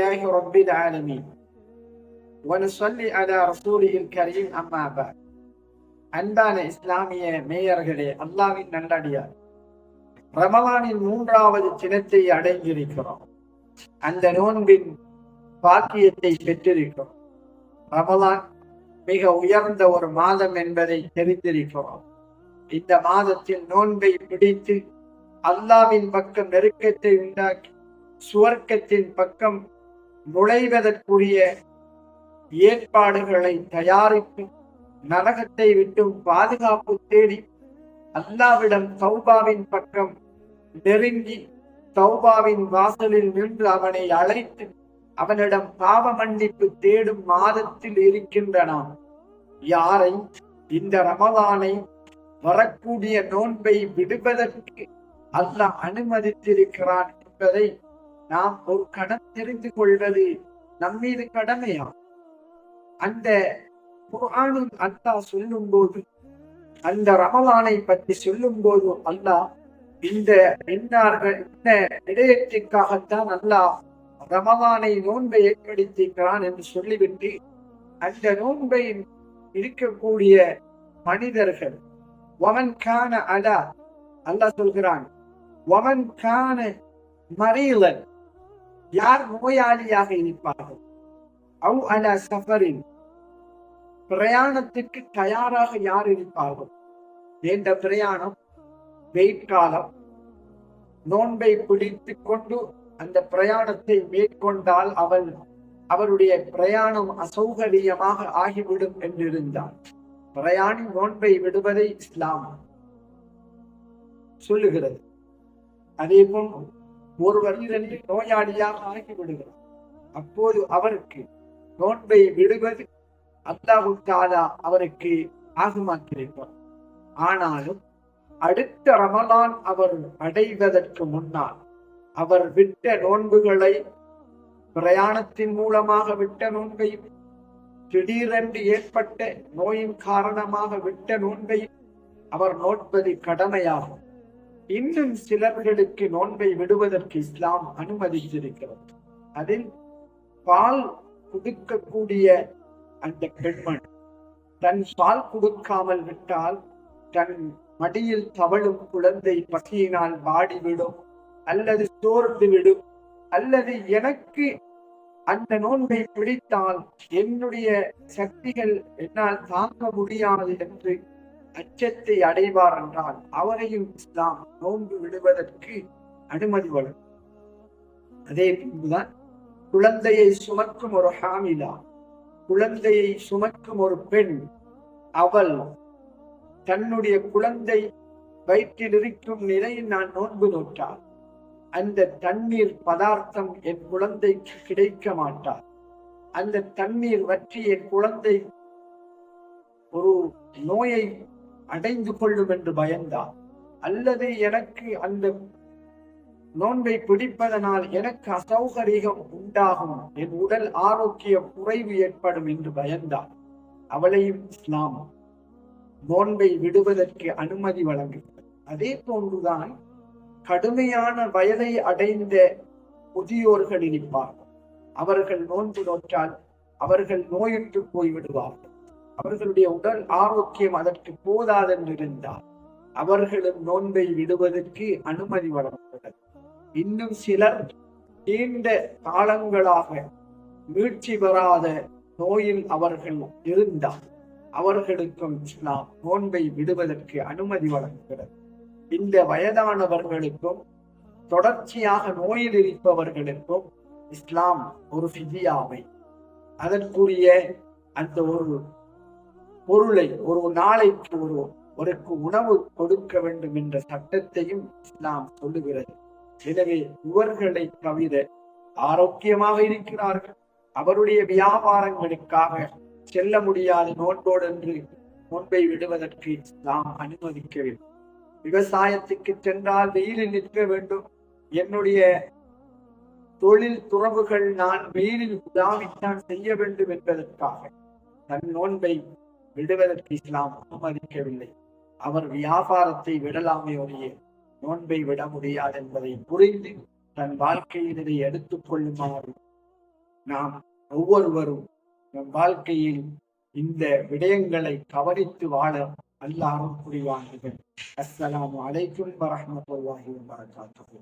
لله رب العالمين ونصلي على رسوله الكريم أما بعد. அன்பான இஸ்லாமிய மேயர்களே, அல்லாஹ்வின் நல்லடியார், ரமலானின் 3வது தினத்தை அடைந்திருக்கிறோம். அந்த நோன்பின் பாக்கியத்தை பெற்றிருக்கிறோம். ரமலான் மிக உயர்ந்த ஒரு மாதம் என்பதை தெரிந்திருக்கிறோம். இந்த மாதத்தில் நோன்பை பிடித்து அல்லாஹ்வின் பக்கம் நெருக்கத்தை உண்டாக்கி சுவர்க்கத்தின் பக்கம் நுழைவதற்குரிய ஏற்பாடுகளை தயாரித்து நரகத்தை விட்டும் பாதுகாப்பு தேடி அல்லாஹ்விடம் தௌபாவின் பக்கம் நெருங்கி தௌபாவின் வாசலில் நின்று அவனை அழைத்து அவனிடம் பாவ மன்னிப்பு தேடும் மாதத்தில் இருக்கின்ற நாம் யாரை இந்த ரமலானை வரக்கூடிய நோன்பை விடுவதற்கு அல்லாஹ் அனுமதித்திருக்கிறான் என்பதை நாம் ஒரு கணம் தெரிந்து கொள்வது நம்மீது கடமையா? அந்த குர்ஆனில் அல்லாஹ் சொல்லும் போது, அந்த ரமலானை பற்றி சொல்லும் போது அல்லாஹ் இந்த விடயத்திற்காகத்தான் அல்லாஹ் ரமலானை நோன்பை ஏற்படுத்திக்கிறான் என்று சொல்லிவிட்டு அந்த நோன்பை இருக்கக்கூடிய மனிதர்கள் வமன் கான அலா, அல்லாஹ் சொல்கிறான் வமன் கான மரீலன், யார் நோயாளியாக இருப்பார்கள், அவ் அலா சஃபரின், பிரயாணத்திற்கு தயாராக யார் இருப்பார்கள். என்ற பிரயாணம் வெயில் காலம், நோன்பை பிடித்து கொண்டு அந்த பிரயாணத்தை மேற்கொண்டால் அவருடைய பிரயாணம் அசௌகரியமாக ஆகிவிடும் என்றிருந்தார். பிரயாணி நோன்பை விடுவதை இஸ்லாம் சொல்லுகிறது. அதே போல் ஒருவர் நோயாளியாக ஆகிவிடுகிறார். அப்போது அவருக்கு நோன்பை விடுவது அல்லாஹ் தஆலா அவருக்கு ஆகுமாக்கியிருப்பார். ஆனாலும் அடுத்த ரமலான் அவர் அடைவதற்கு முன்னால் அவர் விட்ட நோன்புகளை, பிரயாணத்தின் மூலமாக விட்ட நோன்பை, திடீரென்று ஏற்பட்ட நோயின் காரணமாக விட்ட நோன்பை அவர் நோட்பது கடமையாகும். இன்னும் சிலர்களுக்கு நோன்பை விடுவதற்கு இஸ்லாம் அனுமதித்திருக்கிறது. அதில் பால் கொடுக்கக்கூடிய அந்த பெண்மணி தன் பால் கொடுக்காமல் விட்டால் தன் மடியில் தவழும் குழந்தை பசியினால் வாடிவிடும், அல்லது சோர்ந்து விடும், அல்லது எனக்கு அந்த நோன்பை பிடித்தால் என்னுடைய சக்திகள் என்னால் தாங்க முடியாது என்று அச்சத்தை அடைவார் என்றால் அவரையும் இஸ்லாம் நோன்பு விடுவதற்கு அனுமதி வழங்கும். அதே போன்றுதான் குழந்தையை சுமக்கும் ஒரு ஹாமிலா, குழந்தையை சுமக்கும் ஒரு பெண், அவள் தன்னுடைய குழந்தை வயிற்றில் இருக்கும் நிலையில் நான் நோன்பு நோட்டாள், அந்த தண்ணீர் பதார்த்தம் என் குழந்தைக்கு கிடைக்க மாட்டார், அந்த தண்ணீர் வற்றி என் குழந்தை ஒரு நோயை அடைந்து கொள்ளும் என்று பயந்தார், அல்லது எனக்கு அந்த நோன்பை பிடிப்பதனால் எனக்கு அசௌகரியம் உண்டாகும், என் உடல் ஆரோக்கிய குறைவு ஏற்படும் என்று பயந்தார், அவளையும் இஸ்லாம் நோன்பை விடுவதற்கு அனுமதி வழங்குகிறது. அதே போன்றுதான் கடுமையான வயதை அடைந்த முதியோர்கள் இருப்பார்கள். அவர்கள் நோன்பு நோற்றால் அவர்கள் நோயுற்று போய்விடுவார்கள். அவர்களுடைய உடல் ஆரோக்கியம் அதற்கு போதாதென்றிருந்தால் அவர்களும் நோன்பை விடுவதற்கு அனுமதி வழங்குகிறது. இன்னும் சிலர் நீண்ட காலங்களாக மீட்சி பெறாத நோயில் அவர்கள் இருந்தால் அவர்களுக்கும் இஸ்லாம் நோன்பை விடுவதற்கு அனுமதி வழங்குகிறது. இந்த வயதானவர்களுக்கும் தொடர்ச்சியாக நோயில் இருப்பவர்களுக்கும் இஸ்லாம் ஒரு ஃபிதியாவை, அதற்குரிய அந்த ஒரு பொருளை, ஒரு நாளைக்கு ஒருக்கு உணவு கொடுக்க வேண்டும் என்ற சட்டத்தையும் இஸ்லாம் சொல்லுகிறது. எனவே இவர்களை தவிர ஆரோக்கியமாக இருக்கிறார்கள், அவருடைய வியாபாரங்களுக்காக செல்ல முடியாத நோன்போடு என்று நோன்பை விடுவதற்கு நாம் அனுமதிக்கவில்லை. விவசாயத்துக்கு சென்றால் வெயிலில் நிற்க வேண்டும், என்னுடைய தொழில் துறவுகள் நான் வெயிலில் உதாவித்தான் செய்ய வேண்டும் என்பதற்காக தன் நோன்பை விடுவதற்கு இஸ்லாம் அனுமதிக்கவில்லை. அவர் வியாபாரத்தை விடலாமே ஒழிய நோன்பை விட முடியாது என்பதை புரிந்து தன் வாழ்க்கையில் இதை எடுத்துக் கொள்ளுமாறு நாம் ஒவ்வொருவரும் நம் வாழ்க்கையில் இந்த விடயங்களை கவனித்து வாழ அல்லாஹ் புரிவார்கள். அஸ்ஸலாமு அலைக்கும் வரஹ்மத்துல்லாஹி வபரகாத்துஹு.